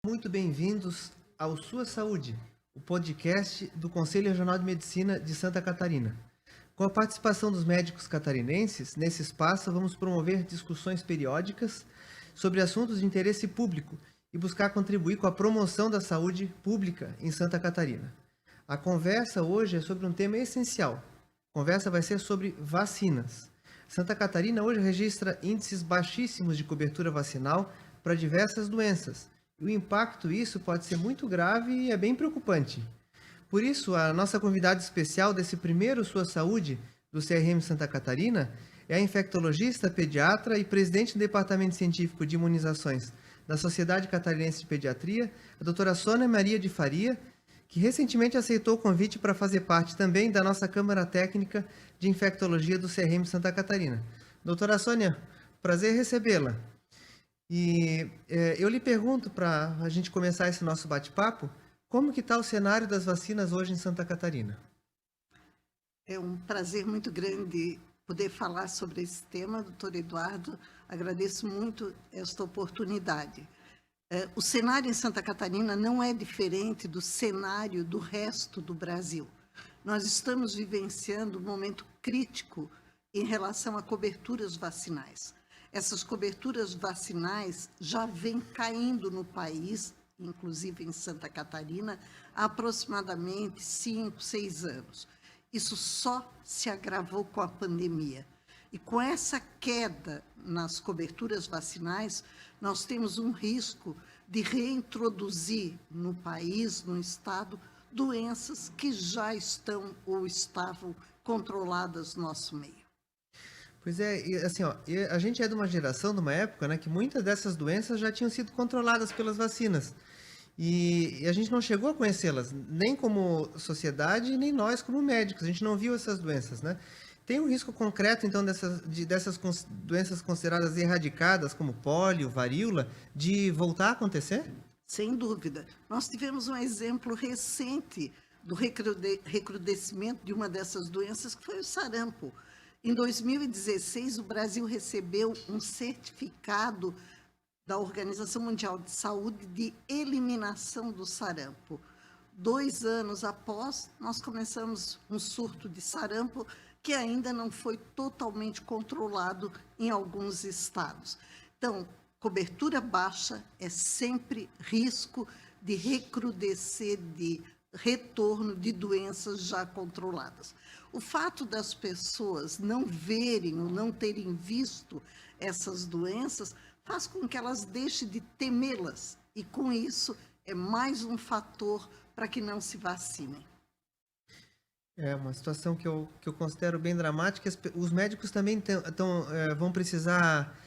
Muito bem-vindos ao Sua Saúde, o podcast do Conselho Regional de Medicina de Santa Catarina. Com a participação dos médicos catarinenses, nesse espaço vamos promover discussões periódicas sobre assuntos de interesse público e buscar contribuir com a promoção da saúde pública em Santa Catarina. A conversa hoje é sobre um tema essencial. A conversa vai ser sobre vacinas. Santa Catarina hoje registra índices baixíssimos de cobertura vacinal para diversas doenças. E o impacto disso pode ser muito grave e é bem preocupante. Por isso, a nossa convidada especial desse primeiro Sua Saúde do CRM Santa Catarina é a infectologista, pediatra e presidente do Departamento Científico de Imunizações da Sociedade Catarinense de Pediatria, a doutora Sônia Maria de Faria, que recentemente aceitou o convite para fazer parte também da nossa Câmara Técnica de Infectologia do CRM Santa Catarina. Doutora Sônia, prazer recebê-la. E eu lhe pergunto, para a gente começar esse nosso bate-papo, como que está o cenário das vacinas hoje em Santa Catarina? É um prazer muito grande poder falar sobre esse tema, doutor Eduardo. Agradeço muito esta oportunidade. O cenário em Santa Catarina não é diferente do cenário do resto do Brasil. Nós estamos vivenciando um momento crítico em relação a coberturas vacinais. Essas coberturas vacinais já vêm caindo no país, inclusive em Santa Catarina, há aproximadamente 5, 6 anos. Isso só se agravou com a pandemia. E com essa queda nas coberturas vacinais, nós temos um risco de reintroduzir no país, no estado, doenças que já estão ou estavam controladas no nosso meio. Pois é, e assim, ó, a gente é de uma geração, de uma época, né, que muitas dessas doenças já tinham sido controladas pelas vacinas. E a gente não chegou a conhecê-las, nem como sociedade, nem nós como médicos. A gente não viu essas doenças, né? Tem um risco concreto, então, dessas doenças consideradas erradicadas, como pólio, varíola, de voltar a acontecer? Sem dúvida. Nós tivemos um exemplo recente do recrudescimento de uma dessas doenças, que foi o sarampo. Em 2016, o Brasil recebeu um certificado da Organização Mundial de Saúde de eliminação do sarampo. 2 anos após, nós começamos um surto de sarampo que ainda não foi totalmente controlado em alguns estados. Então, cobertura baixa é sempre risco de recrudescer, de retorno de doenças já controladas. O fato das pessoas não verem ou não terem visto essas doenças faz com que elas deixem de temê-las, e com isso é mais um fator para que não se vacinem. É uma situação que eu considero bem dramática. Os médicos também vão precisar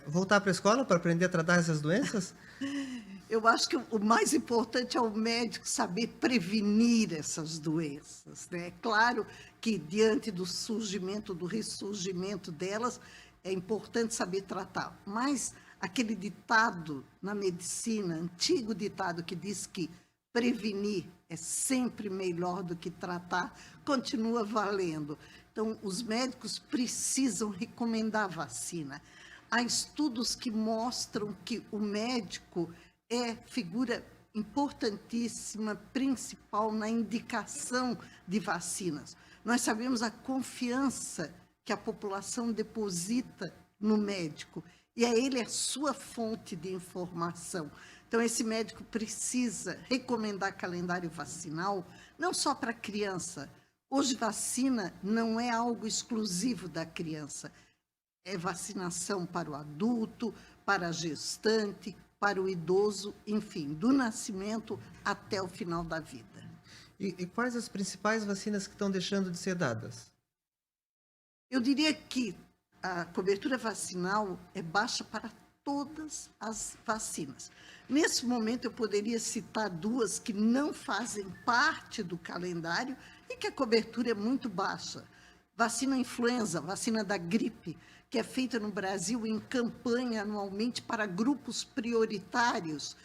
voltar para a escola para aprender a tratar essas doenças? Eu acho que o mais importante é o médico saber prevenir essas doenças, né? É claro que diante do surgimento, do ressurgimento delas, é importante saber tratar, mas aquele ditado na medicina, antigo ditado que diz que prevenir é sempre melhor do que tratar, continua valendo. Então, os médicos precisam recomendar vacina. Há estudos que mostram que o médico é figura importantíssima, principal na indicação de vacinas. Nós sabemos a confiança que a população deposita no médico, e é ele a sua fonte de informação. Então, esse médico precisa recomendar calendário vacinal, não só para a criança. Hoje, vacina não é algo exclusivo da criança. É vacinação para o adulto, para a gestante, para o idoso, enfim, do nascimento até o final da vida. E quais as principais vacinas que estão deixando de ser dadas? Eu diria que a cobertura vacinal é baixa para todas as vacinas. Nesse momento, eu poderia citar 2 que não fazem parte do calendário e que a cobertura é muito baixa. Vacina influenza, vacina da gripe, que é feita no Brasil em campanha anualmente para grupos prioritários,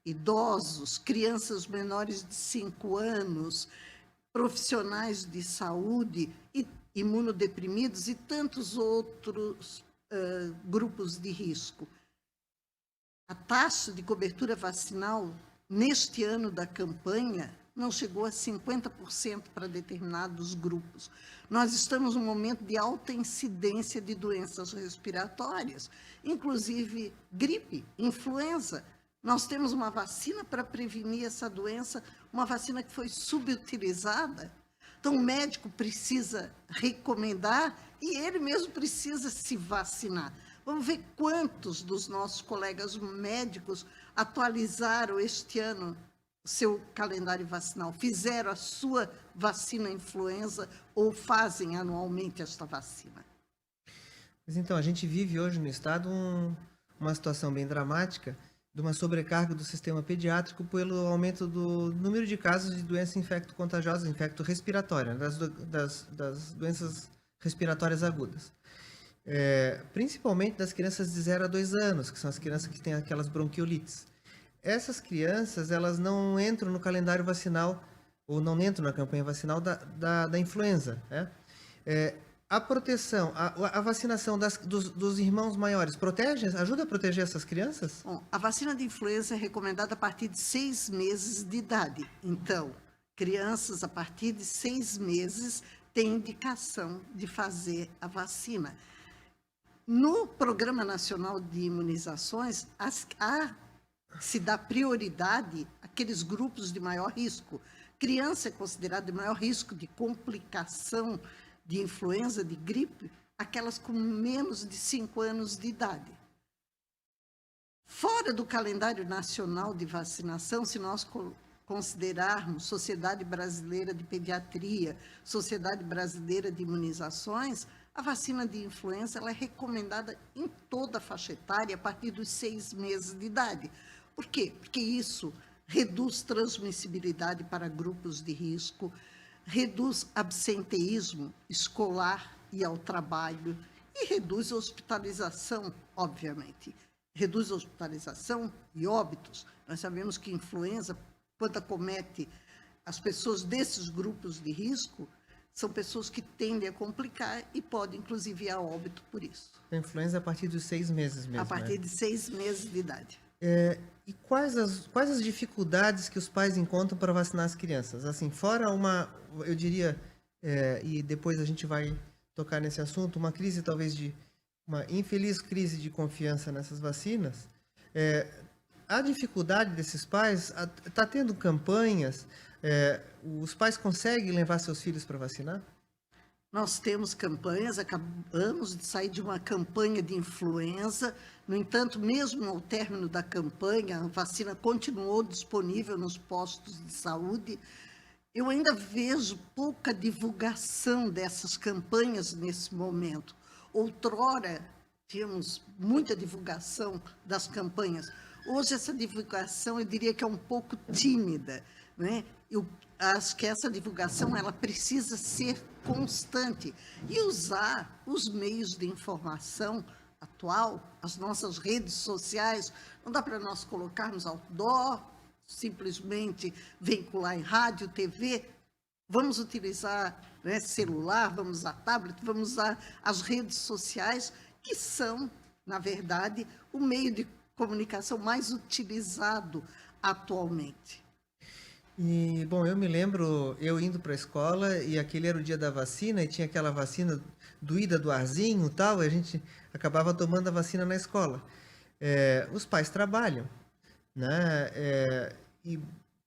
idosos, crianças menores de 5 anos, profissionais de saúde e imunodeprimidos e tantos outros grupos de risco. A taxa de cobertura vacinal neste ano da campanha não chegou a 50% para determinados grupos. Nós estamos num momento de alta incidência de doenças respiratórias, inclusive gripe, influenza. Nós temos uma vacina para prevenir essa doença, uma vacina que foi subutilizada. Então, o médico precisa recomendar e ele mesmo precisa se vacinar. Vamos ver quantos dos nossos colegas médicos atualizaram este ano o seu calendário vacinal, fizeram a sua vacina influenza ou fazem anualmente esta vacina. Mas então, a gente vive hoje no estado uma situação bem dramática de uma sobrecarga do sistema pediátrico pelo aumento do número de casos de doenças infecto-contagiosas, infecto-respiratória, das doenças respiratórias agudas. Principalmente das crianças de 0 a 2 anos, que são as crianças que têm aquelas bronquiolites. Essas crianças, elas não entram no calendário vacinal, ou não entram na campanha vacinal da influenza, né? A proteção, a vacinação dos irmãos maiores, ajuda a proteger essas crianças? Bom, a vacina de influenza é recomendada a partir de 6 meses de idade. Então, crianças a partir de 6 meses têm indicação de fazer a vacina. No Programa Nacional de Imunizações, se dá prioridade àqueles grupos de maior risco. Criança é considerada de maior risco de complicação de influenza, de gripe, aquelas com menos de 5 anos de idade. Fora do calendário nacional de vacinação, se nós considerarmos Sociedade Brasileira de Pediatria, Sociedade Brasileira de Imunizações, a vacina de influenza ela é recomendada em toda a faixa etária a partir dos 6 meses de idade. Por quê? Porque isso reduz transmissibilidade para grupos de risco, reduz absenteísmo escolar e ao trabalho e reduz hospitalização, obviamente. Reduz hospitalização e óbitos. Nós sabemos que influenza, quando acomete as pessoas desses grupos de risco, são pessoas que tendem a complicar e podem, inclusive, ir a óbito por isso. A influenza a partir dos 6 meses mesmo, a partir de 6 meses de idade. E quais as dificuldades que os pais encontram para vacinar as crianças? Assim, fora eu diria, e depois a gente vai tocar nesse assunto, uma infeliz crise de confiança nessas vacinas, a dificuldade desses pais, está tendo campanhas, os pais conseguem levar seus filhos para vacinar? Nós temos campanhas, acabamos de sair de uma campanha de influenza, no entanto, mesmo ao término da campanha, a vacina continuou disponível nos postos de saúde. Eu ainda vejo pouca divulgação dessas campanhas nesse momento. Outrora, tínhamos muita divulgação das campanhas. Hoje, essa divulgação, eu diria que é um pouco tímida, né? Eu acho que essa divulgação ela precisa ser constante e usar os meios de informação atual, as nossas redes sociais. Não dá para nós colocarmos outdoor, simplesmente vincular em rádio, TV. Vamos utilizar, né, celular, vamos usar tablet, vamos usar as redes sociais, que são, na verdade, o meio de comunicação mais utilizado atualmente. E, bom, eu me lembro eu indo para a escola e aquele era o dia da vacina e tinha aquela vacina doída do arzinho e tal, e a gente acabava tomando a vacina na escola. Os pais trabalham, né? E,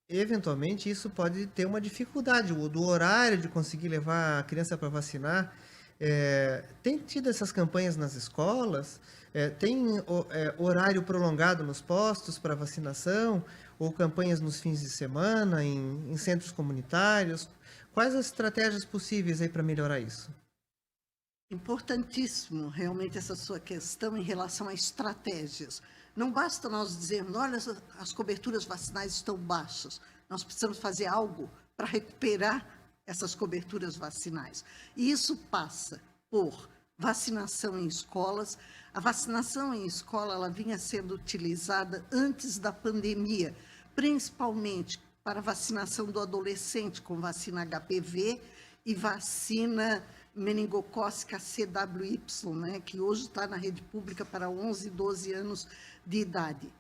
eventualmente, isso pode ter uma dificuldade do horário de conseguir levar a criança para vacinar. Tem tido essas campanhas nas escolas? Tem horário prolongado nos postos para vacinação? Ou campanhas nos fins de semana, em centros comunitários? Quais as estratégias possíveis aí para melhorar isso? Importantíssimo, realmente, essa sua questão em relação a estratégias. Não basta nós dizermos, olha, as coberturas vacinais estão baixas. Nós precisamos fazer algo para recuperar essas coberturas vacinais. E isso passa por vacinação em escolas. A vacinação em escola ela vinha sendo utilizada antes da pandemia, principalmente para a vacinação do adolescente com vacina HPV e vacina meningocócica CWY, né, que hoje está na rede pública para 11 e 12 anos de idade.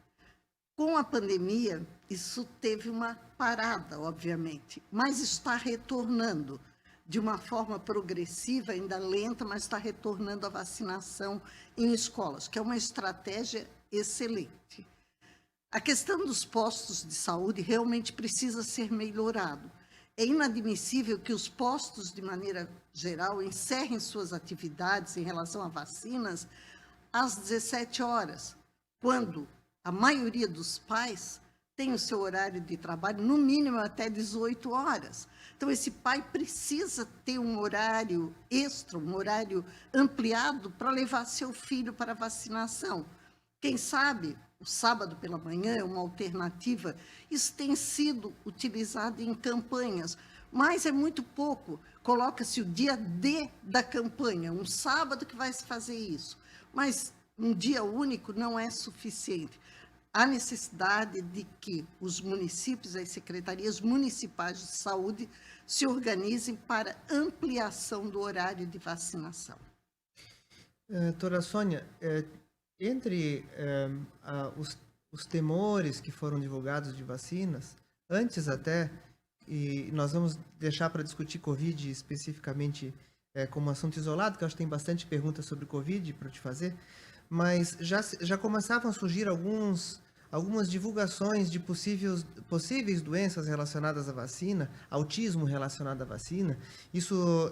Com a pandemia, isso teve uma parada, obviamente, mas está retornando de uma forma progressiva, ainda lenta, mas está retornando a vacinação em escolas, que é uma estratégia excelente. A questão dos postos de saúde realmente precisa ser melhorado. É inadmissível que os postos, de maneira geral, encerrem suas atividades em relação a vacinas às 17 horas, quando a maioria dos pais tem o seu horário de trabalho, no mínimo até 18 horas. Então, esse pai precisa ter um horário extra, um horário ampliado para levar seu filho para a vacinação. Quem sabe, o sábado pela manhã é uma alternativa. Isso tem sido utilizado em campanhas, mas é muito pouco. Coloca-se o dia D da campanha, um sábado que vai se fazer isso. Mas um dia único não é suficiente. Há necessidade de que os municípios, as secretarias municipais de saúde, se organizem para ampliação do horário de vacinação. Doutora Sônia, entre os temores que foram divulgados de vacinas, antes até, e nós vamos deixar para discutir Covid especificamente como assunto isolado, que eu acho que tem bastante perguntas sobre Covid para te fazer, mas já começavam a surgir algumas divulgações de possíveis doenças relacionadas à vacina, autismo relacionado à vacina. Isso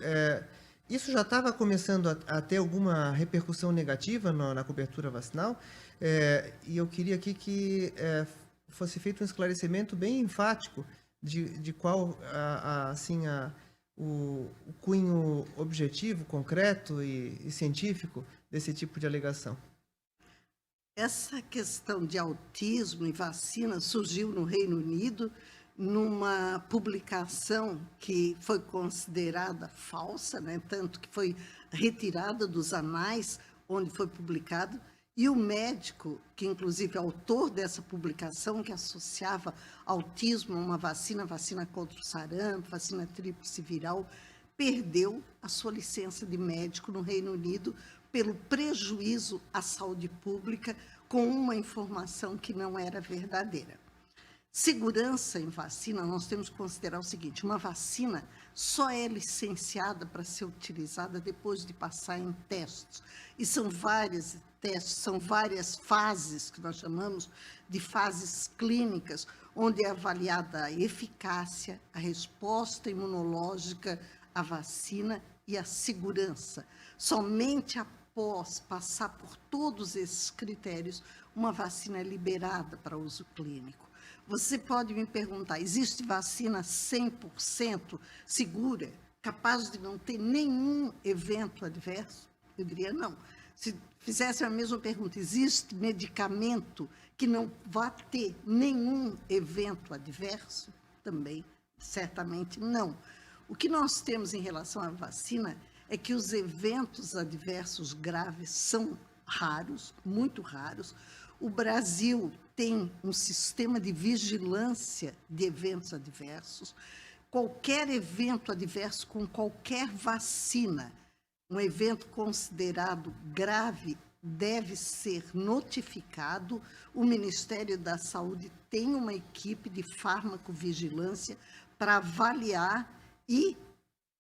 já estava começando a ter alguma repercussão negativa na cobertura vacinal, e eu queria aqui que fosse feito um esclarecimento bem enfático de qual o cunho objetivo, concreto e científico desse tipo de alegação. Essa questão de autismo e vacina surgiu no Reino Unido numa publicação que foi considerada falsa, né? Tanto que foi retirada dos anais onde foi publicado, e o médico, que inclusive é autor dessa publicação, que associava autismo a uma vacina contra o sarampo, vacina tríplice viral, perdeu a sua licença de médico no Reino Unido pelo prejuízo à saúde pública com uma informação que não era verdadeira. Segurança em vacina, nós temos que considerar o seguinte: uma vacina só é licenciada para ser utilizada depois de passar em testes. E são vários testes, são várias fases, que nós chamamos de fases clínicas, onde é avaliada a eficácia, a resposta imunológica à vacina e a segurança. Somente após passar por todos esses critérios, uma vacina é liberada para uso clínico. Você pode me perguntar, existe vacina 100% segura, capaz de não ter nenhum evento adverso? Eu diria não. Se fizesse a mesma pergunta, existe medicamento que não vá ter nenhum evento adverso? Também, certamente não. O que nós temos em relação à vacina é que os eventos adversos graves são raros, muito raros. O Brasil tem um sistema de vigilância de eventos adversos. Qualquer evento adverso com qualquer vacina, um evento considerado grave, deve ser notificado. O Ministério da Saúde tem uma equipe de farmacovigilância para avaliar e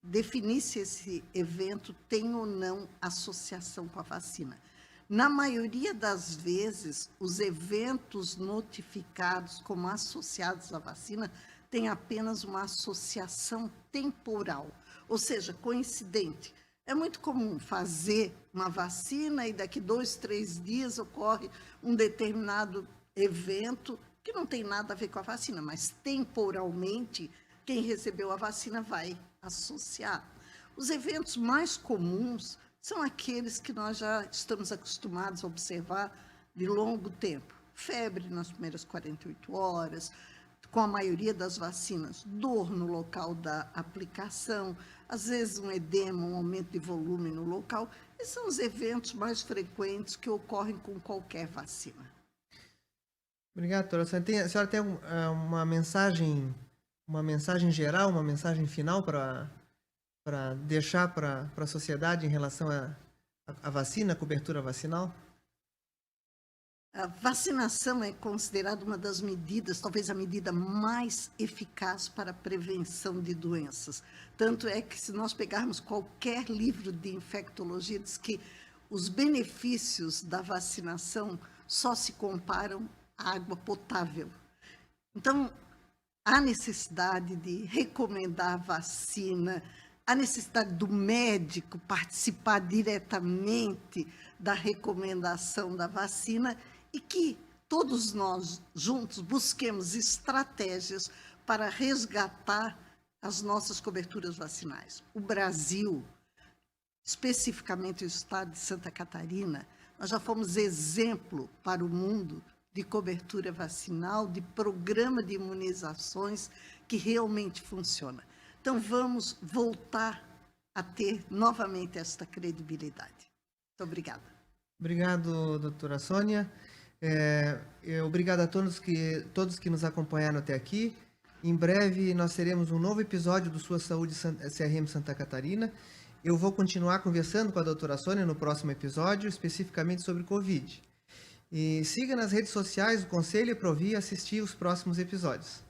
definir se esse evento tem ou não associação com a vacina. Na maioria das vezes, os eventos notificados como associados à vacina têm apenas uma associação temporal, ou seja, coincidente. É muito comum fazer uma vacina e daqui 2, 3 dias ocorre um determinado evento que não tem nada a ver com a vacina, mas temporalmente quem recebeu a vacina vai associar. Os eventos mais comuns são aqueles que nós já estamos acostumados a observar de longo tempo. Febre nas primeiras 48 horas, com a maioria das vacinas, dor no local da aplicação, às vezes um edema, um aumento de volume no local. Esses são os eventos mais frequentes que ocorrem com qualquer vacina. Obrigado, doutora. A senhora tem uma mensagem geral, uma mensagem final para deixar para a sociedade em relação à vacina, à cobertura vacinal? A vacinação é considerada uma das medidas, talvez a medida mais eficaz para a prevenção de doenças. Tanto é que, se nós pegarmos qualquer livro de infectologia, diz que os benefícios da vacinação só se comparam à água potável. Então, há necessidade de recomendar a vacina, há necessidade do médico participar diretamente da recomendação da vacina e que todos nós juntos busquemos estratégias para resgatar as nossas coberturas vacinais. O Brasil, especificamente o estado de Santa Catarina, nós já fomos exemplo para o mundo de cobertura vacinal, de programa de imunizações que realmente funciona. Então, vamos voltar a ter novamente esta credibilidade. Muito obrigada. Obrigado, doutora Sônia. Obrigado a todos que nos acompanharam até aqui. Em breve nós teremos um novo episódio do Sua Saúde CRM Santa Catarina. Eu vou continuar conversando com a doutora Sônia no próximo episódio, especificamente sobre Covid. E siga nas redes sociais do Conselho para ouvir e assistir os próximos episódios.